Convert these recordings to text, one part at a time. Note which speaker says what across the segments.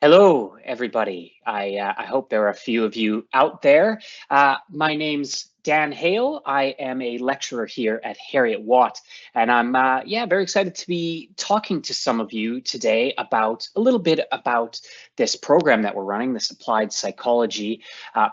Speaker 1: Hello, everybody. I hope there are a few of you out there. My name's Dan Hale. I am a lecturer here at Heriot-Watt, and I'm very excited to be talking to some of you today about a little bit about this program that we're running, this applied psychology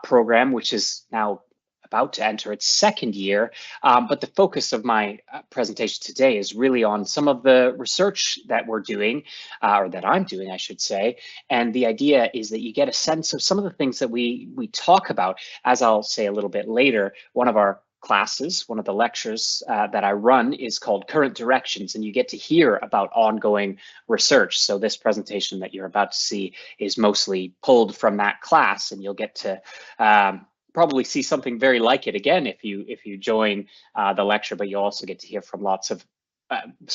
Speaker 1: program, which is now about to enter its second year. But the focus of my presentation today is really on some of the research that we're doing, or that I'm doing, I should say. And the idea is that you get a sense of some of the things that we talk about. As I'll say a little bit later, one of our classes, one of the lectures that I run is called Current Directions, and you get to hear about ongoing research. So this presentation that you're about to see is mostly pulled from that class, and you'll get to probably see something very like it again if you join the lecture, but you'll also get to hear from lots of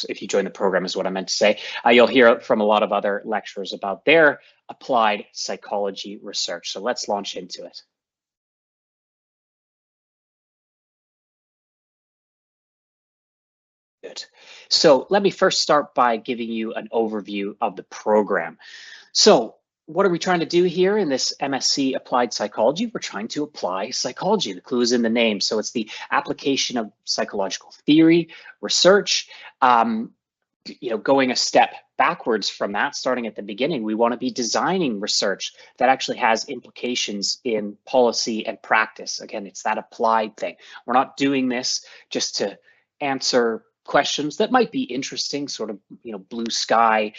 Speaker 1: if you join the program is what I meant to say. You'll hear from a lot of other lecturers about their applied psychology research. So let's launch into it. Good. So let me first start by giving you an overview of the program. So what are we trying to do here in this MSc Applied Psychology? We're trying to apply psychology. The clue is in the name. So it's the application of psychological theory, research, going a step backwards from that, starting at the beginning. We want to be designing research that actually has implications in policy and practice. Again, it's that applied thing. We're not doing this just to answer questions that might be interesting, sort of, blue sky,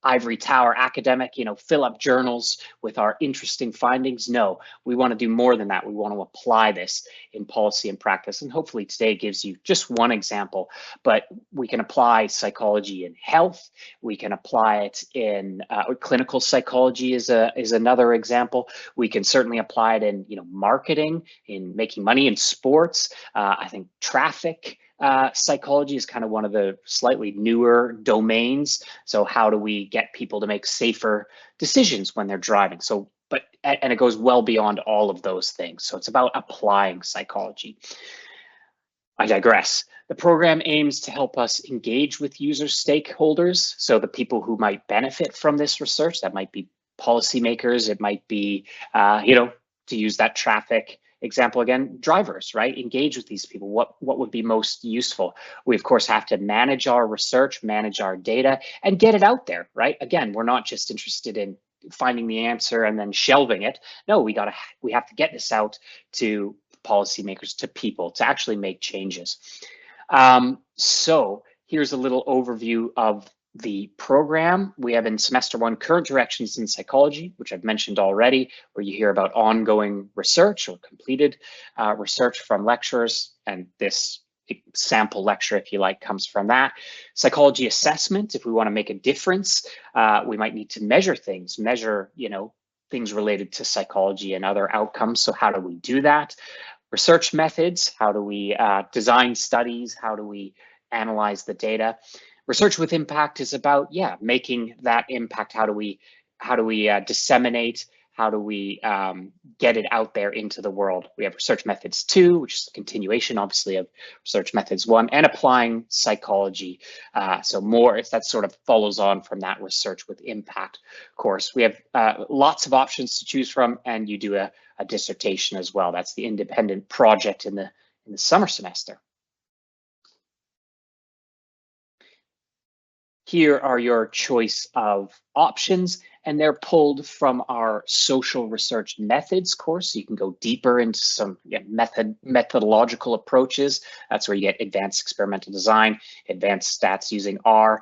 Speaker 1: ivory tower academic, fill up journals with our interesting findings. No, we want to do more than that. We want to apply this in policy and practice. And hopefully today gives you just one example, but we can apply psychology in health. We can apply it in clinical psychology is another example. We can certainly apply it in, marketing, in making money in sports. I think traffic psychology is kind of one of the slightly newer domains. So how do we get people to make safer decisions when they're driving? And it goes well beyond all of those things. So it's about applying psychology. I digress. The program aims to help us engage with user stakeholders. So the people who might benefit from this research, that might be policymakers, it might be, to use that traffic example again, drivers, right? Engage with these people. What would be most useful? We, of course, have to manage our research, manage our data, and get it out there, right? Again, we're not just interested in finding the answer and then shelving it. No, we have to get this out to policymakers, to people, to actually make changes. So here's a little overview of the program. We have in semester one, Current Directions in Psychology, which I've mentioned already, where you hear about ongoing research or completed research from lecturers. And this sample lecture, if you like, comes from that. Psychology assessment, if we want to make a difference, we might need to measure things, things related to psychology and other outcomes. So how do we do that? Research methods, how do we design studies? How do we analyze the data? Research with impact is about, making that impact. How do we disseminate? How do we get it out there into the world? We have research methods 2, which is a continuation, obviously, of research methods 1, and applying psychology. So more, if that sort of follows on from that research with impact course. We have lots of options to choose from, and you do a dissertation as well. That's the independent project in the summer semester. Here are your choice of options, and they're pulled from our social research methods course. So you can go deeper into some methodological approaches. That's where you get advanced experimental design, advanced stats using R,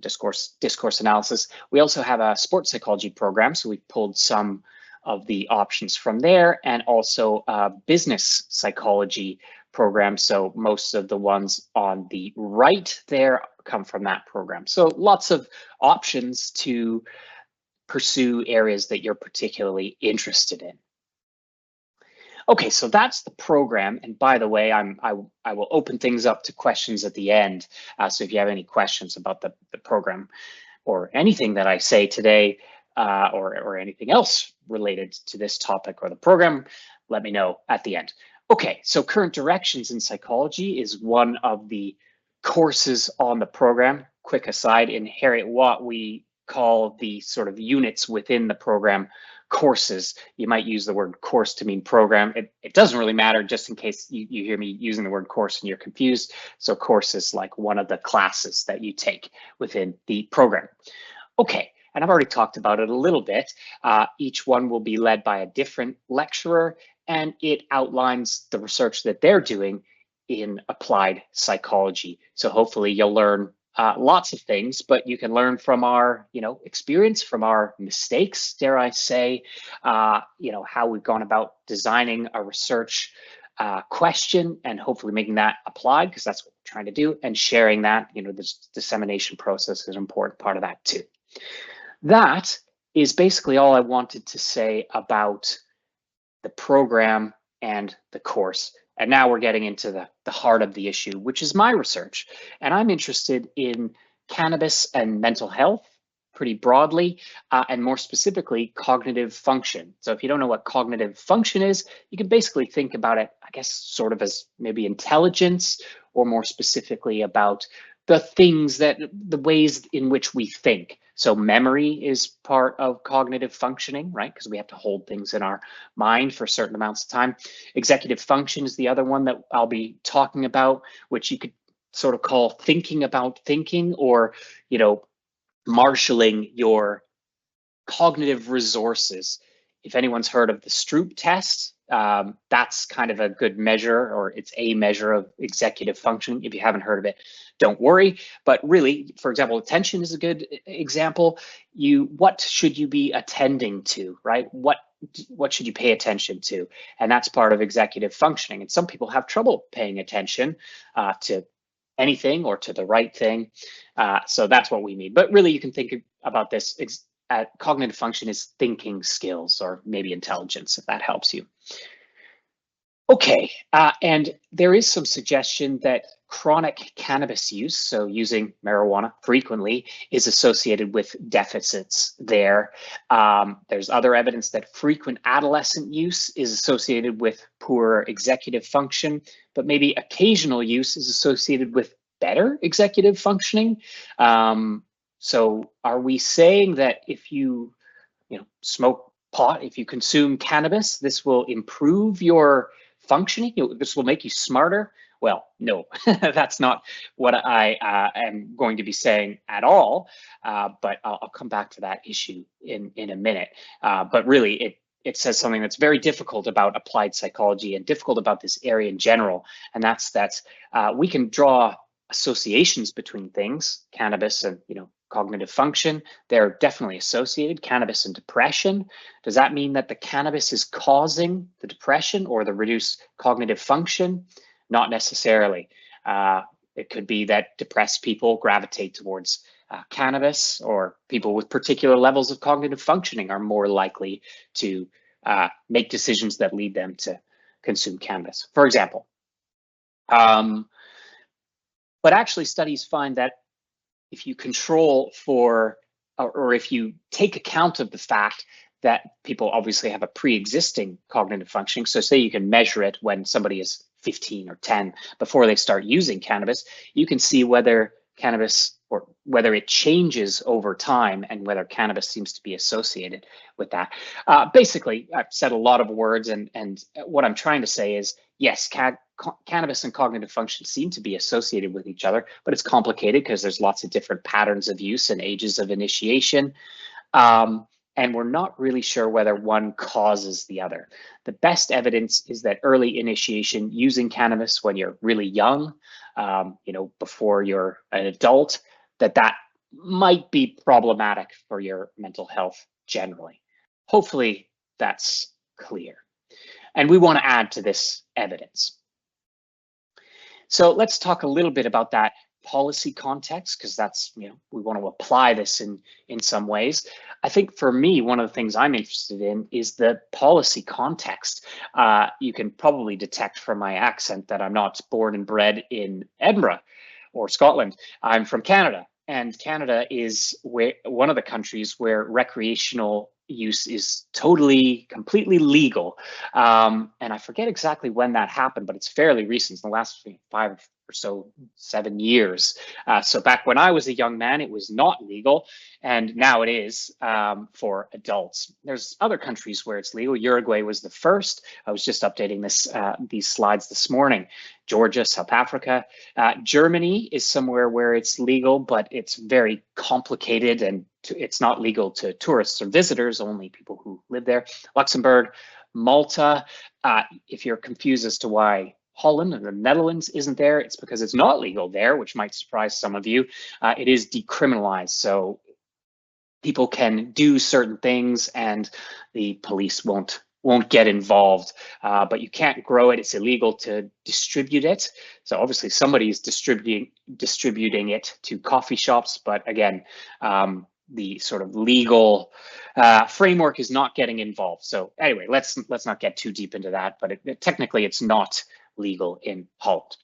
Speaker 1: discourse analysis. We also have a sports psychology program, so we've pulled some of the options from there, and also a business psychology program. So most of the ones on the right there come from that program. So lots of options to pursue areas that you're particularly interested in. Okay, so that's the program. And by the way, I will open things up to questions at the end. So if you have any questions about the program or anything that I say today, or anything else related to this topic or the program, let me know at the end. Okay, so Current Directions in Psychology is one of the courses on the program. Quick aside, in Heriot-Watt, we call the sort of units within the program courses. You might use the word course to mean program. It doesn't really matter, just in case you hear me using the word course and you're confused. So course is like one of the classes that you take within the program. Okay, and I've already talked about it a little bit. Each one will be led by a different lecturer, and it outlines the research that they're doing in applied psychology. So hopefully you'll learn lots of things, but you can learn from our, experience, from our mistakes, dare I say, how we've gone about designing a research question and hopefully making that applied, because that's what we're trying to do, and sharing that. This dissemination process is an important part of that too. That is basically all I wanted to say about the program and the course. And now we're getting into the heart of the issue, which is my research. And I'm interested in cannabis and mental health pretty broadly, and more specifically, cognitive function. So if you don't know what cognitive function is, you can basically think about it, I guess, sort of as maybe intelligence, or more specifically about the ways in which we think. So memory is part of cognitive functioning, right? Because we have to hold things in our mind for certain amounts of time. Executive function is the other one that I'll be talking about, which you could sort of call thinking about thinking, or, marshaling your cognitive resources. If anyone's heard of the Stroop test, that's kind of a good measure, or it's a measure of executive function. If you haven't heard of it, don't worry. But really, for example, attention is a good example. What should you be attending to, right? What should you pay attention to? And that's part of executive functioning. And some people have trouble paying attention to anything or to the right thing. So that's what we mean. But really, you can think about this. Cognitive function is thinking skills, or maybe intelligence, if that helps you. Okay, and there is some suggestion that chronic cannabis use, so using marijuana frequently, is associated with deficits there. There's other evidence that frequent adolescent use is associated with poor executive function, but maybe occasional use is associated with better executive functioning. So are we saying that if you smoke pot, if you consume cannabis, this will improve your functioning? This will make you smarter? Well, no, that's not what I am going to be saying at all. But I'll come back to that issue in a minute. But really, it says something that's very difficult about applied psychology, and difficult about this area in general. And that's that we can draw associations between things, cannabis and cognitive function. They're definitely associated. Cannabis and depression. Does that mean that the cannabis is causing the depression or the reduced cognitive function? Not necessarily. It could be that depressed people gravitate towards cannabis, or people with particular levels of cognitive functioning are more likely to make decisions that lead them to consume cannabis, for example. But actually, studies find that if you control for, or if you take account of the fact that people obviously have a pre-existing cognitive functioning, so say you can measure it when somebody is 15 or 10 before they start using cannabis, you can see whether cannabis, or whether it changes over time, and whether cannabis seems to be associated with that. Basically, I've said a lot of words, and what I'm trying to say is, yes, cannabis and cognitive function seem to be associated with each other, but it's complicated because there's lots of different patterns of use and ages of initiation. And we're not really sure whether one causes the other. The best evidence is that early initiation using cannabis when you're really young, before you're an adult, that might be problematic for your mental health generally. Hopefully that's clear. And we want to add to this evidence. So let's talk a little bit about that policy context, because that's, we want to apply this in some ways. I think for me, one of the things I'm interested in is the policy context. You can probably detect from my accent that I'm not born and bred in Edinburgh or Scotland. I'm from Canada, and Canada is one of the countries where recreational use is completely legal. And I forget exactly when that happened, but it's fairly recent, in the last 5 or so 7 years. So back when I was a young man, it was not legal, and now it is for adults. There's other countries where it's legal. Uruguay was the first. I was just updating these slides this morning. Georgia, South Africa. Germany is somewhere where it's legal, but it's very complicated, and it's not legal to tourists or visitors, only people who live there. Luxembourg, Malta. If you're confused as to why Holland and the Netherlands isn't there, it's because it's not legal there, which might surprise some of you. It is decriminalized, so people can do certain things and the police won't get involved, but you can't grow it. It's illegal to distribute it. So obviously somebody's distributing it to coffee shops, but again, the sort of legal framework is not getting involved. So anyway, let's not get too deep into that, but technically it's not legal in Holland.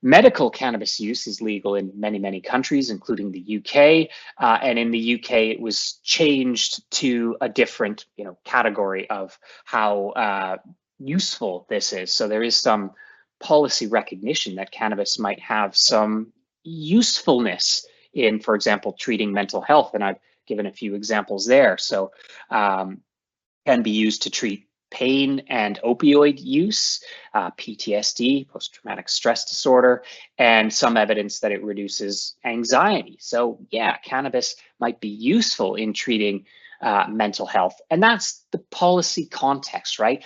Speaker 1: Medical cannabis use is legal in many, many countries, including the UK. And in the UK, it was changed to a different, category of how useful this is. So there is some policy recognition that cannabis might have some usefulness in, for example, treating mental health. And I've given a few examples there. So can be used to treat pain and opioid use, PTSD, post-traumatic stress disorder, and some evidence that it reduces anxiety. So yeah, cannabis might be useful in treating mental health. And that's the policy context, right?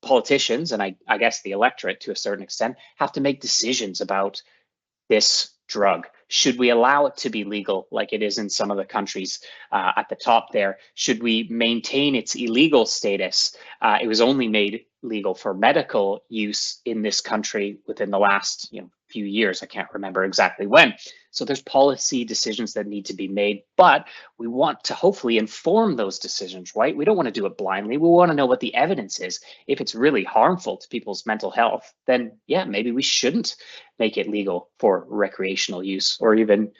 Speaker 1: Politicians, and I guess the electorate to a certain extent, have to make decisions about this drug. Should we allow it to be legal like it is in some of the countries at the top there? Should we maintain its illegal status? It was only made legal for medical use in this country within the last few years. I can't remember exactly when. So there's policy decisions that need to be made, but we want to hopefully inform those decisions, right? We don't want to do it blindly. We want to know what the evidence is. If it's really harmful to people's mental health, then yeah, maybe we shouldn't make it legal for recreational use or even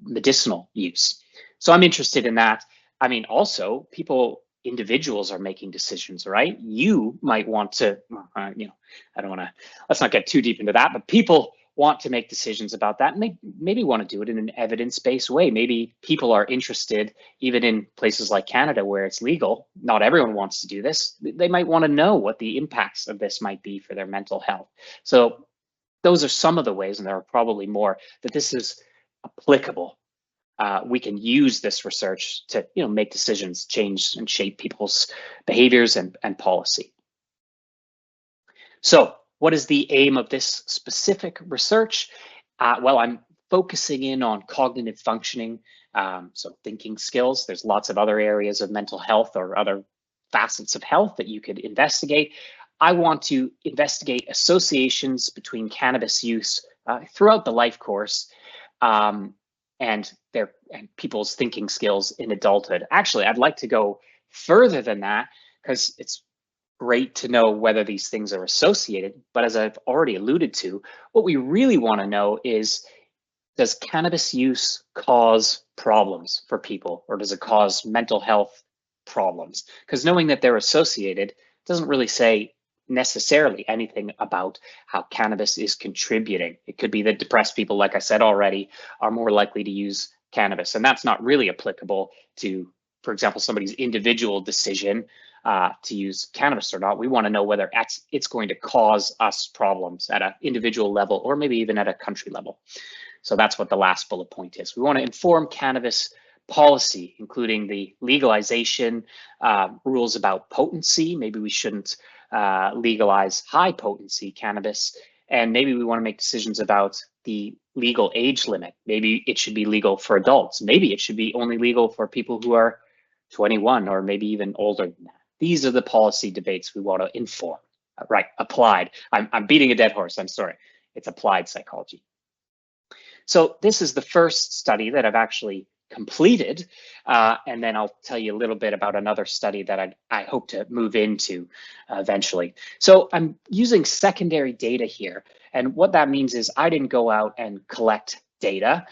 Speaker 1: medicinal use. So I'm interested in that. I mean, also individuals are making decisions, right? You might want to, I don't want to, let's not get too deep into that, but people want to make decisions about that, and they maybe want to do it in an evidence-based way. Maybe people are interested, even in places like Canada where it's legal. Not everyone wants to do this. They might want to know what the impacts of this might be for their mental health. So those are some of the ways, and there are probably more, that this is applicable. We can use this research to make decisions, change and shape people's behaviors and policy. So what is the aim of this specific research? Well, I'm focusing in on cognitive functioning, so thinking skills. There's lots of other areas of mental health or other facets of health that you could investigate. I want to investigate associations between cannabis use throughout the life course and people's thinking skills in adulthood. Actually, I'd like to go further than that, because it's great to know whether these things are associated. But as I've already alluded to, what we really want to know is, does cannabis use cause problems for people, or does it cause mental health problems? Because knowing that they're associated doesn't really say necessarily anything about how cannabis is contributing. It could be that depressed people, like I said already, are more likely to use cannabis, and that's not really applicable to, for example, somebody's individual decision to use cannabis or not. We want to know whether it's going to cause us problems at an individual level or maybe even at a country level. So that's what the last bullet point is. We want to inform cannabis policy, including the legalization, rules about potency. Maybe we shouldn't legalize high potency cannabis. And maybe we want to make decisions about the legal age limit. Maybe it should be legal for adults. Maybe it should be only legal for people who are 21 or maybe even older than that. These are the policy debates we want to inform. Right, applied. I'm beating a dead horse, I'm sorry. It's applied psychology. So this is the first study that I've actually completed, and then I'll tell you a little bit about another study that I hope to move into eventually. So I'm using secondary data here, and what that means is I didn't go out and collect data.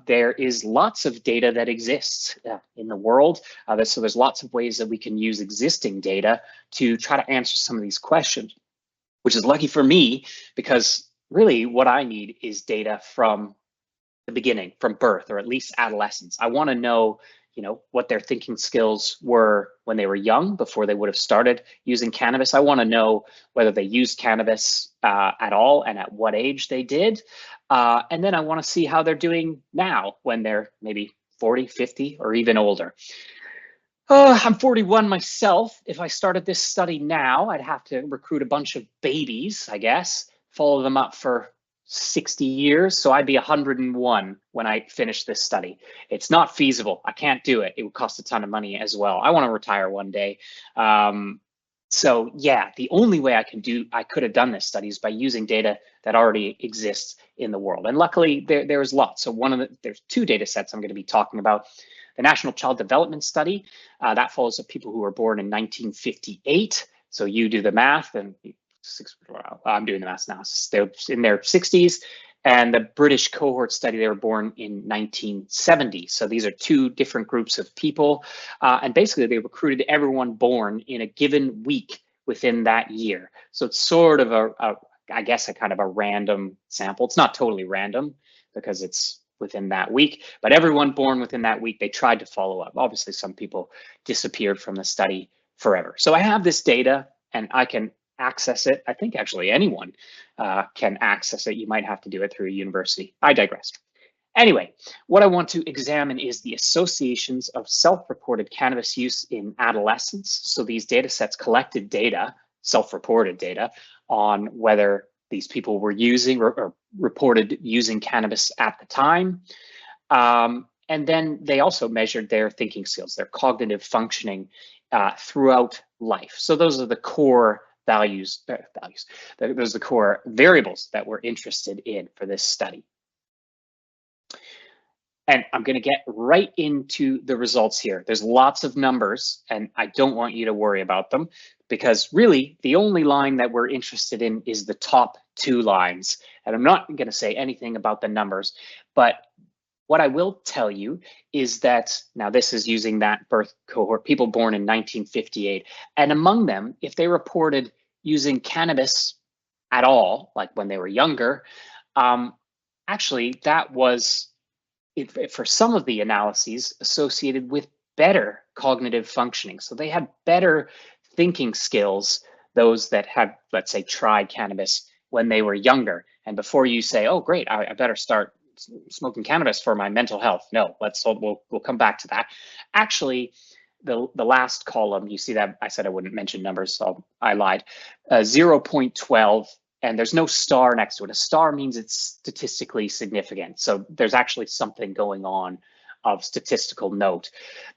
Speaker 1: There is lots of data that exists in the world, so there's lots of ways that we can use existing data to try to answer some of these questions. which is lucky for me because really what I need is data from the beginning, from birth, or at least adolescence. I want to know, what their thinking skills were when they were young, before they would have started using cannabis. I want to know whether they used cannabis at all and at what age they did. And then I want to see how they're doing now when they're maybe 40, 50, or even older. I'm 41 myself. If I started this study now, I'd have to recruit a bunch of babies, I guess, follow them up for 60 years. So I'd be 101 when I finish this study. It's not feasible. I can't do it. It would cost a ton of money as well. I want to retire one day. So yeah, the only way I could have done this study is by using data that already exists in the world. And luckily there's lots. So there's two data sets I'm going to be talking about. The National Child Development Study, that follows the people who were born in 1958. So you do the math, and I'm doing the math now. They're in their 60s. And the British cohort study, they were born in 1970. So these are two different groups of people. And basically, they recruited everyone born in a given week within that year. So it's sort of I guess, a kind of a random sample. It's not totally random because it's within that week, but everyone born within that week, they tried to follow up. Obviously, some people disappeared from the study forever. So I have this data and I can access it. I think actually anyone can access it. You might have to do it through a university. I digress. Anyway, what I want to examine is the associations of self-reported cannabis use in adolescence. So these data sets collected data, self-reported data, on whether these people were using or reported using cannabis at the time. And then they also measured their thinking skills, their cognitive functioning throughout life. So those are the core those are the core variables that we're interested in for this study. And I'm going to get right into the results here. There's lots of numbers, and I don't want you to worry about them because really the only line that we're interested in is the top two lines. And I'm not going to say anything about the numbers, but what I will tell you is that now this is using that birth cohort, people born in 1958. And among them, if they reported using cannabis at all, like when they were younger, actually that was, for some of the analyses, associated with better cognitive functioning. So they had better thinking skills, those that had, let's say, tried cannabis when they were younger. And before you say, oh, great, I better start smoking cannabis for my mental health. No, we'll come back to that. Actually, the last column, you see that I said I wouldn't mention numbers, so I lied. 0.12. And there's no star next to it. A star means it's statistically significant. So there's actually something going on of statistical note.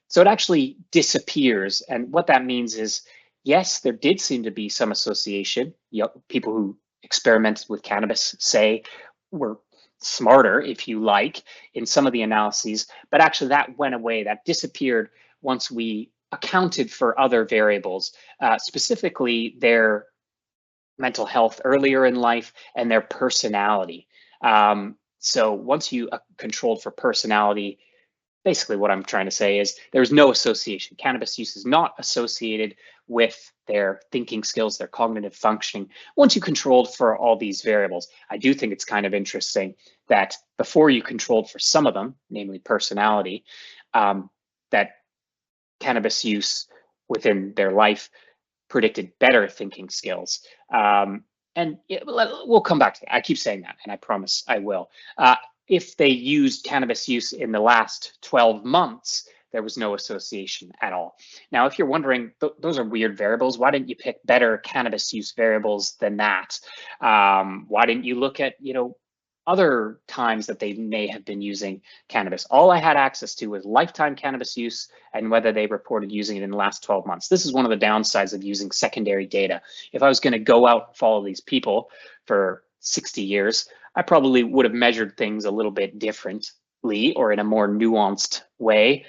Speaker 1: So it actually disappears. And what that means is, yes, there did seem to be some association. People who experimented with cannabis, say, were smarter, if you like, in some of the analyses. But actually that went away. That disappeared once we accounted for other variables, specifically their mental health earlier in life and their personality. So once you controlled for personality, basically what I'm trying to say is there's no association. Cannabis use is not associated with their thinking skills, their cognitive functioning. Once you controlled for all these variables, I do think it's kind of interesting that before you controlled for some of them, namely personality, that cannabis use within their life predicted better thinking skills. And we'll come back to that. I keep saying that, and I promise I will. If they used cannabis use in the last 12 months, there was no association at all. Now, if you're wondering, those are weird variables. Why didn't you pick better cannabis use variables than that? Why didn't you look at, other times that they may have been using cannabis? All I had access to was lifetime cannabis use and whether they reported using it in the last 12 months. This is one of the downsides of using secondary data. If I was going to go out and follow these people for 60 years, I probably would have measured things a little bit differently or in a more nuanced way.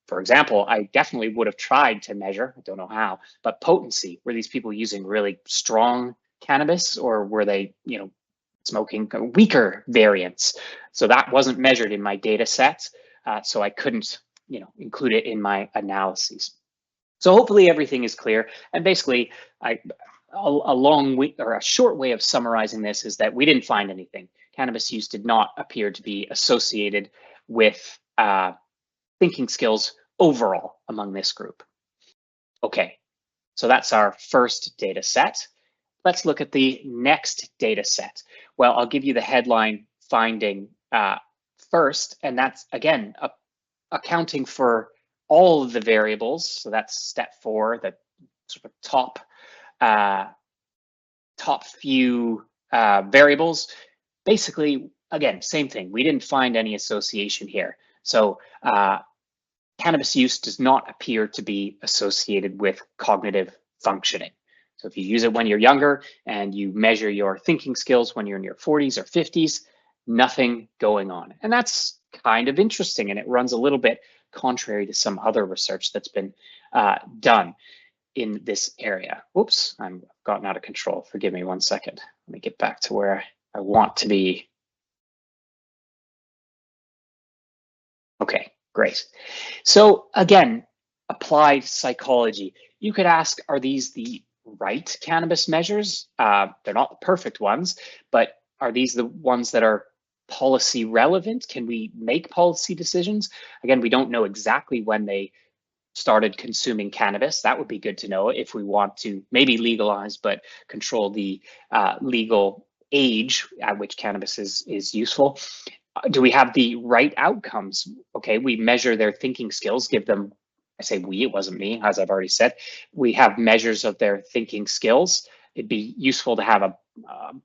Speaker 1: For example, I definitely would have tried to measure, I don't know how, but potency. Were these people using really strong cannabis, or were they, smoking weaker variants? So that wasn't measured in my data set, so I couldn't, include it in my analyses. So hopefully everything is clear. And basically, a long way, or a short way of summarizing this is that we didn't find anything. Cannabis use did not appear to be associated with thinking skills overall among this group. Okay, so that's our first data set. Let's look at the next data set. Well, I'll give you the headline finding first, and that's, again, accounting for all of the variables. So that's step 4, the sort of top few variables. Basically, again, same thing. We didn't find any association here. So cannabis use does not appear to be associated with cognitive functioning. So if you use it when you're younger and you measure your thinking skills when you're in your 40s or 50s, nothing going on. And that's kind of interesting, and it runs a little bit contrary to some other research that's been done in this area. Whoops, I've gotten out of control. Forgive me 1 second. Let me get back to where I want to be. Okay, great. So again, applied psychology. You could ask, are these the right cannabis measures? They're not the perfect ones, but are these the ones that are policy relevant? Can we make policy decisions? Again, we don't know exactly when they started consuming cannabis. That would be good to know if we want to maybe legalize, but control the legal age at which cannabis is useful. Do we have the right outcomes? Okay, we measure their thinking skills, give them, I say we, it wasn't me, as I've already said. We have measures of their thinking skills. It'd be useful to have a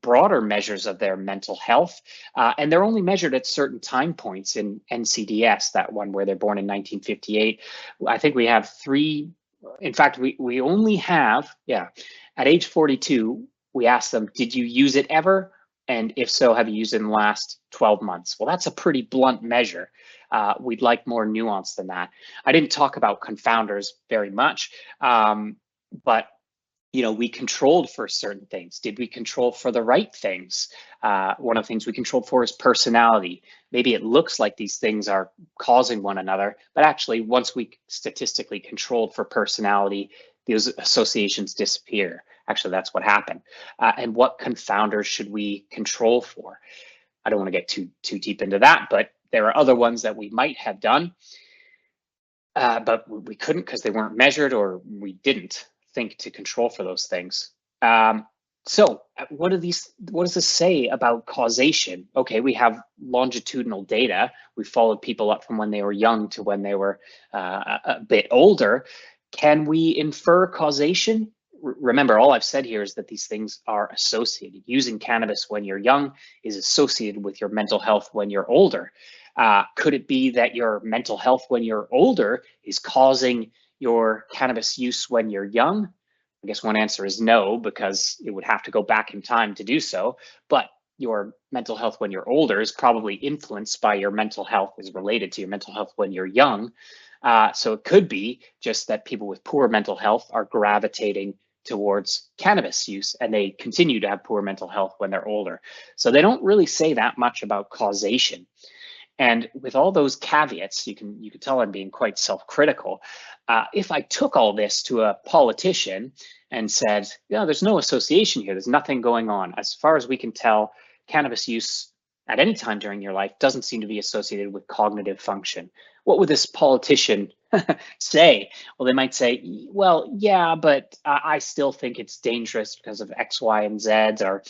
Speaker 1: broader measures of their mental health. And they're only measured at certain time points in NCDS, that one where they're born in 1958. I think we have 3, in fact, we only have, at age 42, we asked them, did you use it ever? And if so, have you used it in the last 12 months? Well, that's a pretty blunt measure. We'd like more nuance than that. I didn't talk about confounders very much, but we controlled for certain things. Did we control for the right things? One of the things we controlled for is personality. Maybe it looks like these things are causing one another, but actually once we statistically controlled for personality, those associations disappear. Actually, that's what happened. And what confounders should we control for? I don't want to get too deep into that, but there are other ones that we might have done, but we couldn't because they weren't measured, or we didn't think to control for those things. So what does this say about causation? Okay, we have longitudinal data. We followed people up from when they were young to when they were a bit older. Can we infer causation? Remember, all I've said here is that these things are associated. Using cannabis when you're young is associated with your mental health when you're older. Could it be that your mental health when you're older is causing your cannabis use when you're young? I guess one answer is no, because it would have to go back in time to do so. But your mental health when you're older is probably influenced by your mental health, is related to your mental health when you're young. So it could be just that people with poor mental health are gravitating towards cannabis use, and they continue to have poor mental health when they're older. So they don't really say that much about causation. And with all those caveats, you can tell I'm being quite self-critical. If I took all this to a politician and said, there's no association here, there's nothing going on. As far as we can tell, cannabis use at any time during your life doesn't seem to be associated with cognitive function. What would this politician say? Well, they might say, well, yeah, but I still think it's dangerous because of X, Y, and Z, or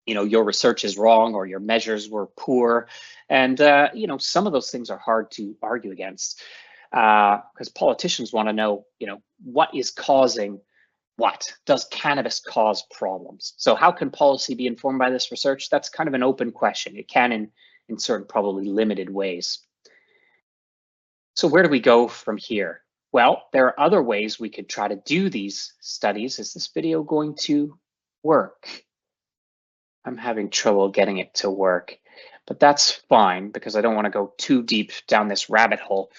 Speaker 1: your research is wrong, or your measures were poor. And some of those things are hard to argue against, because politicians want to know, what is causing what? Does cannabis cause problems? So how can policy be informed by this research? That's kind of an open question. It can in certain, probably limited ways. So where do we go from here? Well, there are other ways we could try to do these studies. Is this video going to work? I'm having trouble getting it to work, but that's fine because I don't want to go too deep down this rabbit hole.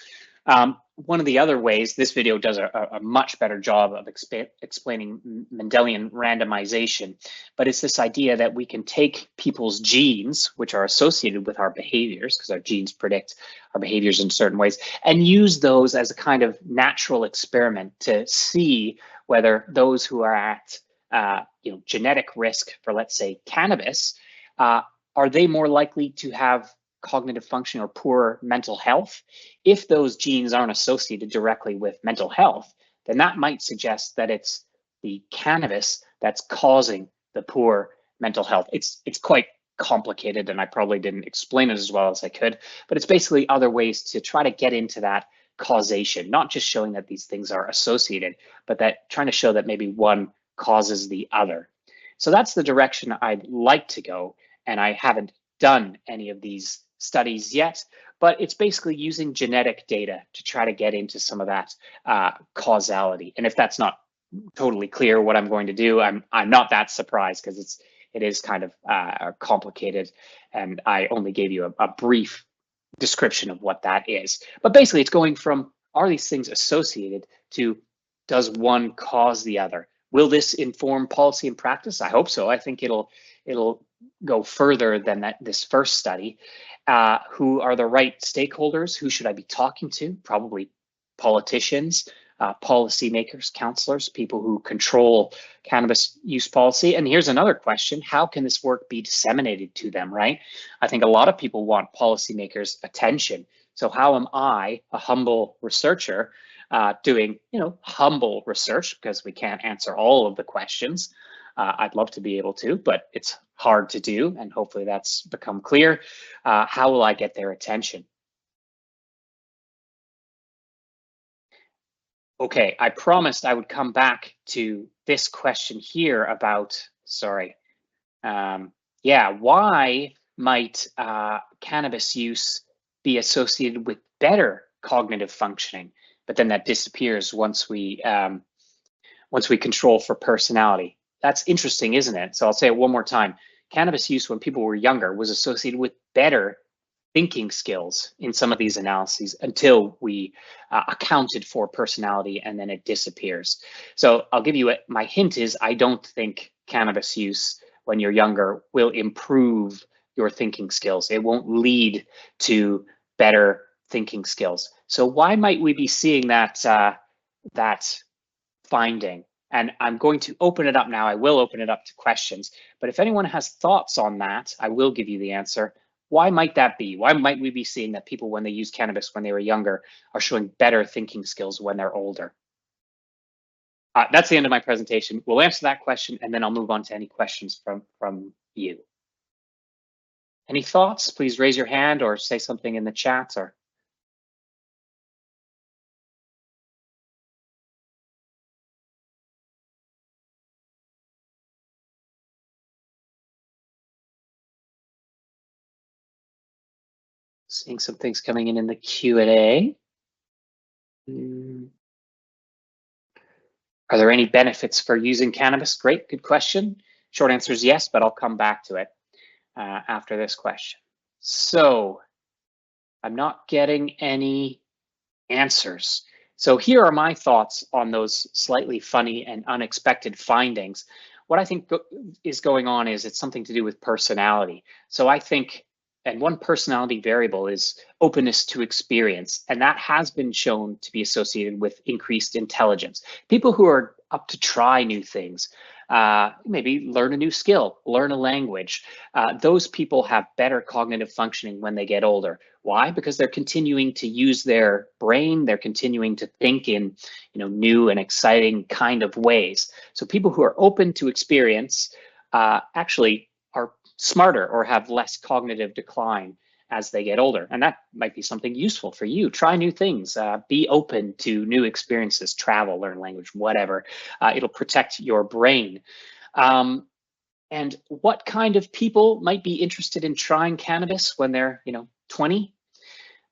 Speaker 1: one of the other ways, this video does a much better job of explaining Mendelian randomization, but it's this idea that we can take people's genes, which are associated with our behaviors, because our genes predict our behaviors in certain ways, and use those as a kind of natural experiment to see whether those who are at genetic risk for, let's say, cannabis, are they more likely to have cognitive function or poor mental health? If those genes aren't associated directly with mental health, then that might suggest that it's the cannabis that's causing the poor mental health. It's quite complicated, and I probably didn't explain it as well as I could, but it's basically other ways to try to get into that causation, not just showing that these things are associated, but that trying to show that maybe one causes the other. So that's the direction I'd like to go, and I haven't done any of these studies yet, but it's basically using genetic data to try to get into some of that causality. And if that's not totally clear what I'm going to do, I'm not that surprised, because it is kind of complicated, and I only gave you a brief description of what that is. But basically, it's going from, are these things associated, to does one cause the other? Will this inform policy and practice? I hope so. I think it'll go further than this first study. Who are the right stakeholders? Who should I be talking to? Probably politicians, policymakers, counselors, people who control cannabis use policy. And here's another question: how can this work be disseminated to them, right? I think a lot of people want policymakers' attention. So how am I, a humble researcher, doing humble research, because we can't answer all of the questions. I'd love to be able to, but it's hard to do, and hopefully that's become clear. How will I get their attention? Okay, I promised I would come back to this question here about, why might cannabis use be associated with better cognitive functioning, but then that disappears once we control for personality. That's interesting, isn't it? So I'll say it one more time. Cannabis use when people were younger was associated with better thinking skills in some of these analyses until we accounted for personality, and then it disappears. So I'll give you my hint is, I don't think cannabis use when you're younger will improve your thinking skills. It won't lead to better thinking skills. So why might we be seeing that finding? And I'm going to open it up now. I will open it up to questions, but if anyone has thoughts on that, I will give you the answer. Why might that be? Why might we be seeing that people, when they use cannabis when they were younger, are showing better thinking skills when they're older? That's the end of my presentation. We'll answer that question, and then I'll move on to any questions from you. Any thoughts? Please raise your hand or say something in the chat. Or seeing some things coming in the Q&A. Are there any benefits for using cannabis? Great, good question. Short answer is yes, but I'll come back to it after this question. So I'm not getting any answers. So here are my thoughts on those slightly funny and unexpected findings. What I think is going on is it's something to do with personality. So I think, and one personality variable is openness to experience, and that has been shown to be associated with increased intelligence. People who are up to try new things, maybe learn a new skill, learn a language, those people have better cognitive functioning when they get older. Why? Because they're continuing to use their brain, they're continuing to think in new and exciting kind of ways. So people who are open to experience actually are smarter or have less cognitive decline as they get older. And that might be something useful for you. Try new things, be open to new experiences, travel, learn language, whatever. It'll protect your brain. And what kind of people might be interested in trying cannabis when they're 20?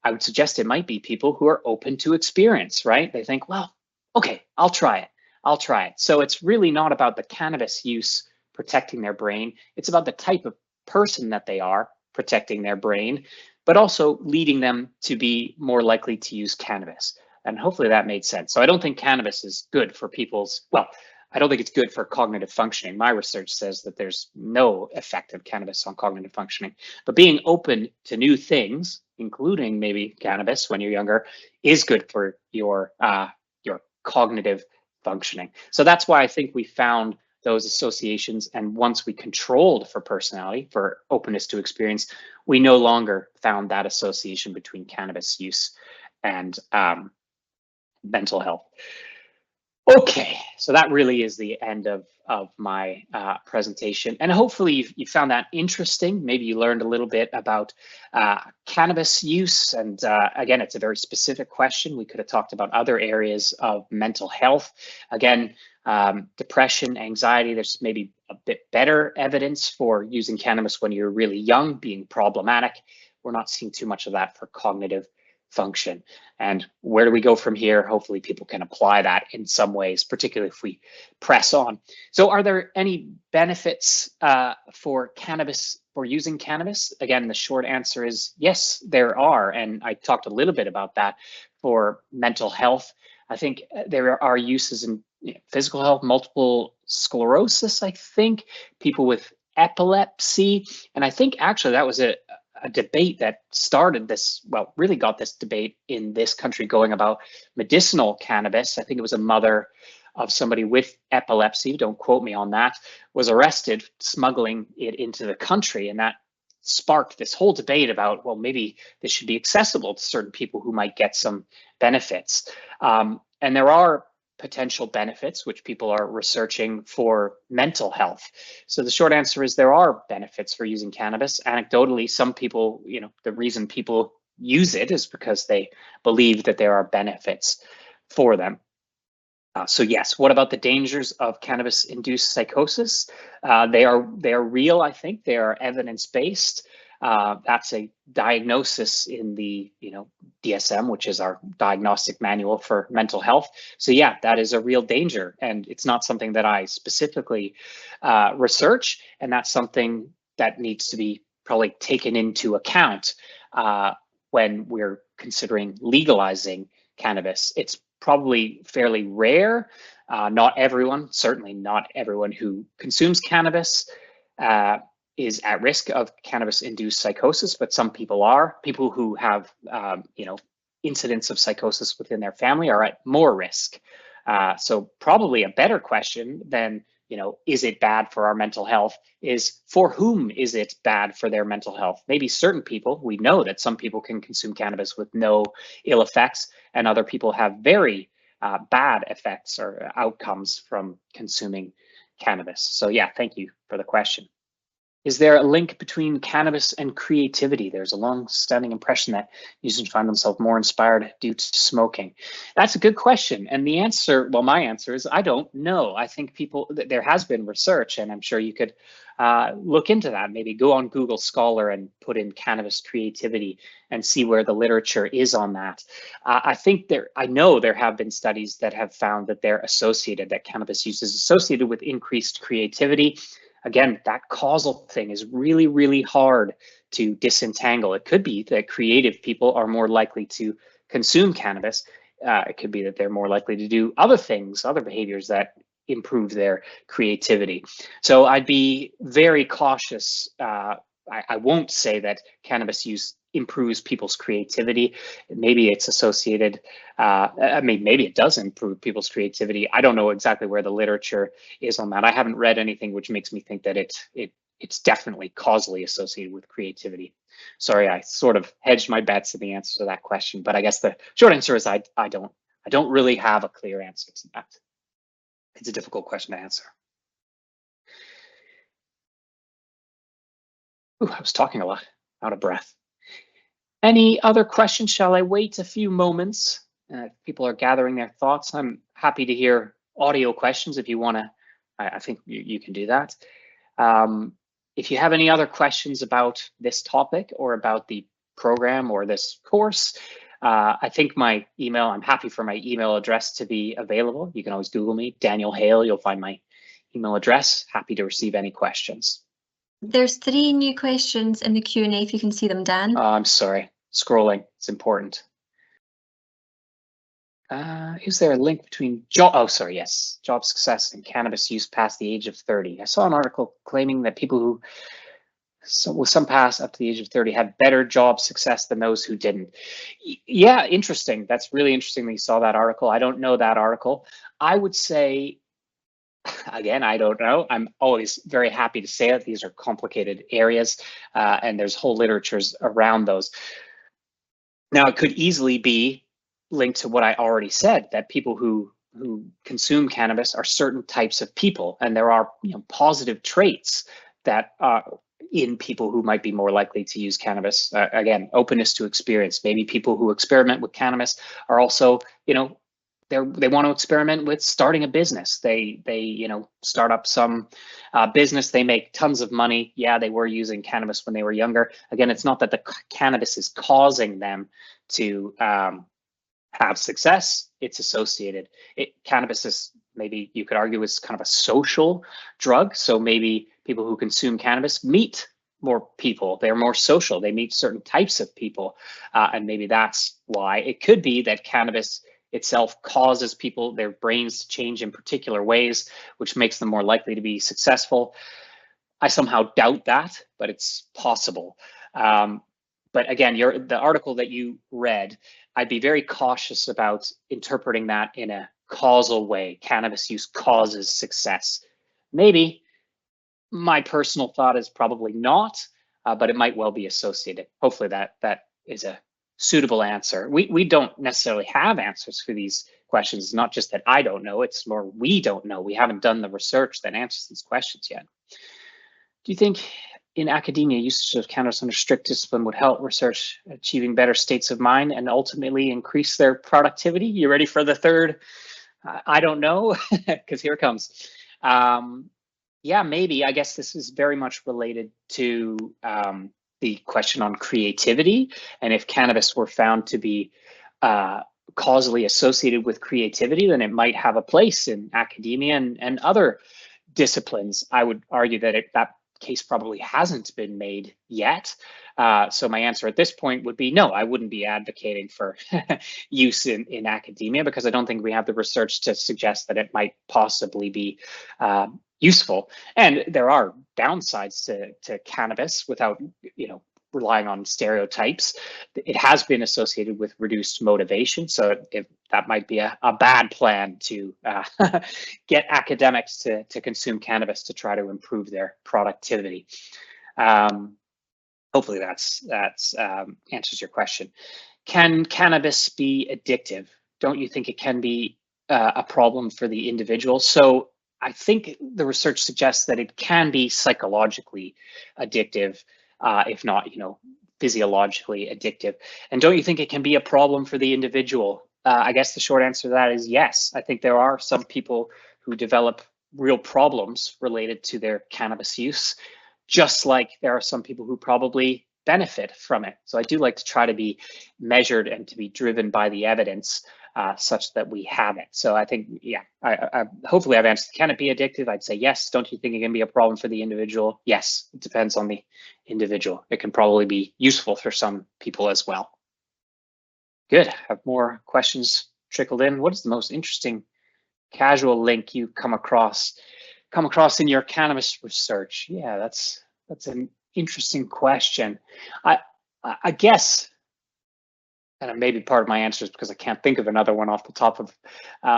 Speaker 1: I would suggest it might be people who are open to experience, right? They think, well, okay, I'll try it. So it's really not about the cannabis use protecting their brain. It's about the type of person that they are protecting their brain, but also leading them to be more likely to use cannabis. And hopefully that made sense. So I don't think cannabis is good for people's, well, I don't think it's good for cognitive functioning. My research says that there's no effect of cannabis on cognitive functioning, but being open to new things, including maybe cannabis when you're younger, is good for your cognitive functioning. So that's why I think we found those associations. And once we controlled for personality, for openness to experience, we no longer found that association between cannabis use and mental health. Okay, so that really is the end of my presentation. And hopefully you found that interesting. Maybe you learned a little bit about cannabis use. And again, it's a very specific question. We could have talked about other areas of mental health. Again, depression, anxiety, there's maybe a bit better evidence for using cannabis when you're really young being problematic. We're not seeing too much of that for cognitive function. And where do we go from here? Hopefully people can apply that in some ways, particularly if we press on. So are there any benefits for cannabis, for using cannabis? Again, the short answer is yes, there are. And I talked a little bit about that for mental health. I think there are uses in physical health, multiple sclerosis, I think, people with epilepsy. And I think actually that was a debate that started this, well, really got this debate in this country going about medicinal cannabis. I think it was a mother of somebody with epilepsy, don't quote me on that, was arrested smuggling it into the country. And that sparked this whole debate about, well, maybe this should be accessible to certain people who might get some benefits. And there are potential benefits, which people are researching for mental health. So the short answer is there are benefits for using cannabis. Anecdotally, some people, the reason people use it is because they believe that there are benefits for them. So yes, what about the dangers of cannabis-induced psychosis? They are real, I think. They are evidence-based. That's a diagnosis in the DSM, which is our diagnostic manual for mental health. So yeah, that is a real danger, and it's not something that I specifically research, and that's something that needs to be probably taken into account when we're considering legalizing cannabis. It's probably fairly rare. Not everyone, certainly not everyone who consumes cannabis is at risk of cannabis-induced psychosis, but some people are. People who have, incidents of psychosis within their family are at more risk. So probably a better question than, is it bad for our mental health, is for whom is it bad for their mental health? Maybe certain people, we know that some people can consume cannabis with no ill effects, and other people have very bad effects or outcomes from consuming cannabis. So yeah, thank you for the question. Is there a link between cannabis and creativity? There's a long-standing impression that users find themselves more inspired due to smoking. That's a good question. And the answer, well, my answer is I don't know. I think there has been research, and I'm sure you could look into that. Maybe go on Google Scholar and put in cannabis creativity and see where the literature is on that. I know there have been studies that have found that that cannabis use is associated with increased creativity. Again, that causal thing is really, really hard to disentangle. It could be that creative people are more likely to consume cannabis. It could be that they're more likely to do other things, other behaviors that improve their creativity. So I'd be very cautious. I won't say that cannabis use improves people's creativity. Maybe it's associated, maybe it does improve people's creativity. I don't know exactly where the literature is on that. I haven't read anything which makes me think that it's definitely causally associated with creativity. Sorry, I sort of hedged my bets in the answer to that question, but I guess the short answer is I don't really have a clear answer to that. It's a difficult question to answer. Ooh, I was talking a lot, out of breath. Any other questions? Shall I wait a few moments? People are gathering their thoughts. I'm happy to hear audio questions if you want to. I think you can do that. If you have any other questions about this topic or about the program or this course, I think my email, I'm happy for my email address to be available. You can always Google me, Daniel Hale. You'll find my email address. Happy to receive any questions.
Speaker 2: There's 3 new questions in the Q&A if you can see them, Dan.
Speaker 1: I'm sorry, scrolling, it's important. Is there a link between job success and cannabis use past the age of 30? I saw an article claiming that people who with some pass up to the age of 30 had better job success than those who didn't. Yeah, interesting. That's really interesting that you saw that article. I don't know that article. I would say, again, I don't know. I'm always very happy to say that these are complicated areas, and there's whole literatures around those. Now, it could easily be linked to what I already said, that people who consume cannabis are certain types of people, and there are positive traits that in people who might be more likely to use cannabis. Again, openness to experience. Maybe people who experiment with cannabis are also, they want to experiment with starting a business. They start up some business. They make tons of money. Yeah, they were using cannabis when they were younger. Again, it's not that the cannabis is causing them to have success. It's associated. Cannabis is, maybe you could argue, is kind of a social drug. So maybe people who consume cannabis meet more people. They're more social. They meet certain types of people, and maybe that's why. It could be that cannabis itself causes people, their brains to change in particular ways, which makes them more likely to be successful. I somehow doubt that, but it's possible. But again, the article that you read, I'd be very cautious about interpreting that in a causal way. Cannabis use causes success. Maybe. My personal thought is probably not, but it might well be associated. Hopefully that is a suitable answer. We don't necessarily have answers for these questions. It's not just that I don't know, it's more we don't know. We haven't done the research that answers these questions yet. Do you think in academia, usage of cannabis under strict discipline would help research achieving better states of mind and ultimately increase their productivity? You ready for the third? I don't know, because here it comes. Yeah, maybe. I guess this is very much related to the question on creativity, and if cannabis were found to be causally associated with creativity, then it might have a place in academia and other disciplines. I would argue that that case probably hasn't been made yet. So my answer at this point would be no, I wouldn't be advocating for use in academia, because I don't think we have the research to suggest that it might possibly be useful. And there are downsides to cannabis without, relying on stereotypes. It has been associated with reduced motivation. So if that might be a bad plan to get academics to consume cannabis to try to improve their productivity. Hopefully that's answers your question. Can cannabis be addictive? Don't you think it can be a problem for the individual? So I think the research suggests that it can be psychologically addictive, if not, physiologically addictive. And don't you think it can be a problem for the individual? I guess the short answer to that is yes. I think there are some people who develop real problems related to their cannabis use, just like there are some people who probably benefit from it. So I do like to try to be measured and to be driven by the evidence, such that we have it. So I think, yeah, I hopefully I've answered. Can it be addictive? I'd say yes. Don't you think it can be a problem for the individual? Yes, it depends on the individual. It can probably be useful for some people as well. Good. Have more questions trickled in. What is the most interesting casual link you come across in your cannabis research? Yeah, that's an interesting question. I guess, and maybe part of my answer is because I can't think of another one off the top of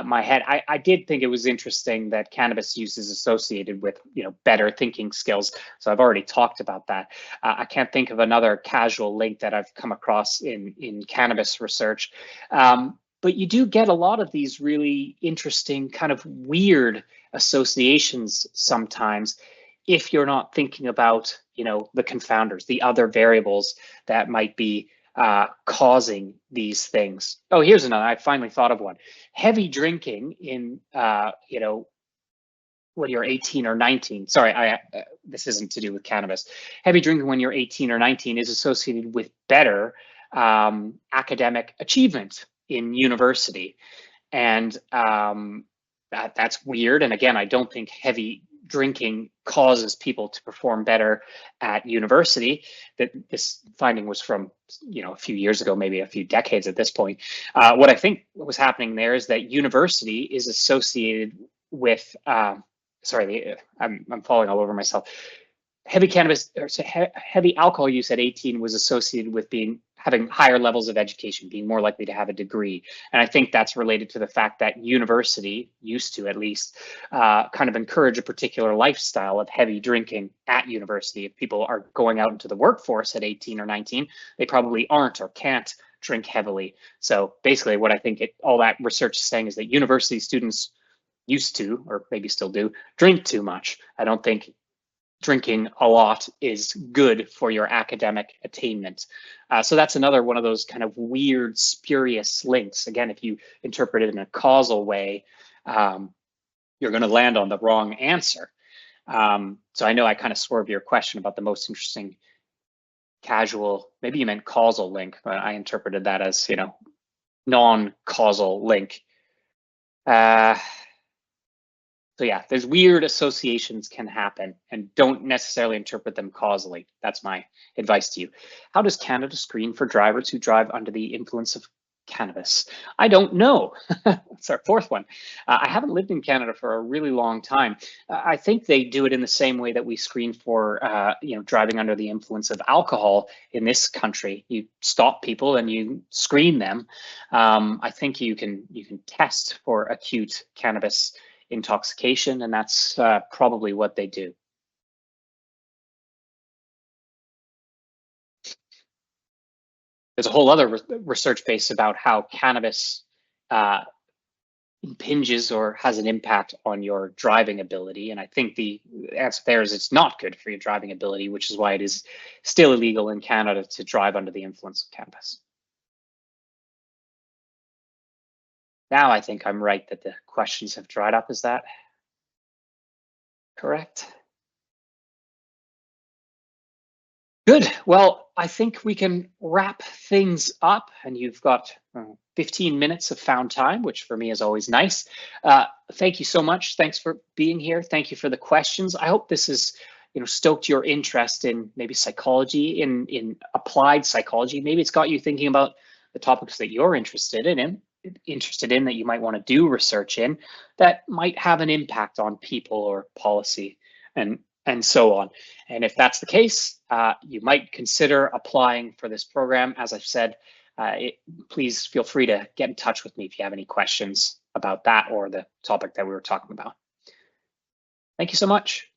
Speaker 1: my head. I did think it was interesting that cannabis use is associated with better thinking skills. So I've already talked about that. I can't think of another casual link that I've come across in cannabis research. But you do get a lot of these really interesting kind of weird associations sometimes, if you're not thinking about the confounders, the other variables that might be causing these things. Oh, here's another. I finally thought of one. Heavy drinking in, when you're 18 or 19. Sorry, this isn't to do with cannabis. Heavy drinking when you're 18 or 19 is associated with better academic achievement in university. And that's weird. And again, I don't think heavy drinking causes people to perform better at university. That this finding was from, a few years ago, maybe a few decades at this point. What I think was happening there is that university is associated with, sorry, I'm falling all over myself. Heavy cannabis or heavy alcohol use at 18 was associated with having higher levels of education, being more likely to have a degree. And I think that's related to the fact that university used to, at least, kind of encourage a particular lifestyle of heavy drinking at university. If people are going out into the workforce at 18 or 19, they probably aren't or can't drink heavily. So basically what I think all that research is saying is that university students used to, or maybe still do, drink too much. I don't think drinking a lot is good for your academic attainment. So that's another one of those kind of weird, spurious links. Again, if you interpret it in a causal way, you're going to land on the wrong answer. So I know I kind of swerved your question about the most interesting causal, maybe you meant causal link, but I interpreted that as, non-causal link. So yeah, there's weird associations can happen, and don't necessarily interpret them causally. That's my advice to you. How does Canada screen for drivers who drive under the influence of cannabis? I don't know. That's our fourth one. I haven't lived in Canada for a really long time. I think they do it in the same way that we screen for, driving under the influence of alcohol in this country. You stop people and you screen them. I think you can test for acute cannabis intoxication, and that's probably what they do. There's a whole other research base about how cannabis impinges or has an impact on your driving ability, and I think the answer there is it's not good for your driving ability, which is why it is still illegal in Canada to drive under the influence of cannabis. Now I think I'm right that the questions have dried up. Is that correct? Good. Well, I think we can wrap things up, and you've got 15 minutes of found time, which for me is always nice. Thank you so much. Thanks for being here. Thank you for the questions. I hope this has, stoked your interest in maybe psychology, in applied psychology. Maybe it's got you thinking about the topics that you're interested in that you might want to do research in that might have an impact on people or policy and so on. And if that's the case, you might consider applying for this program. As I've said, please feel free to get in touch with me if you have any questions about that or the topic that we were talking about. Thank you so much.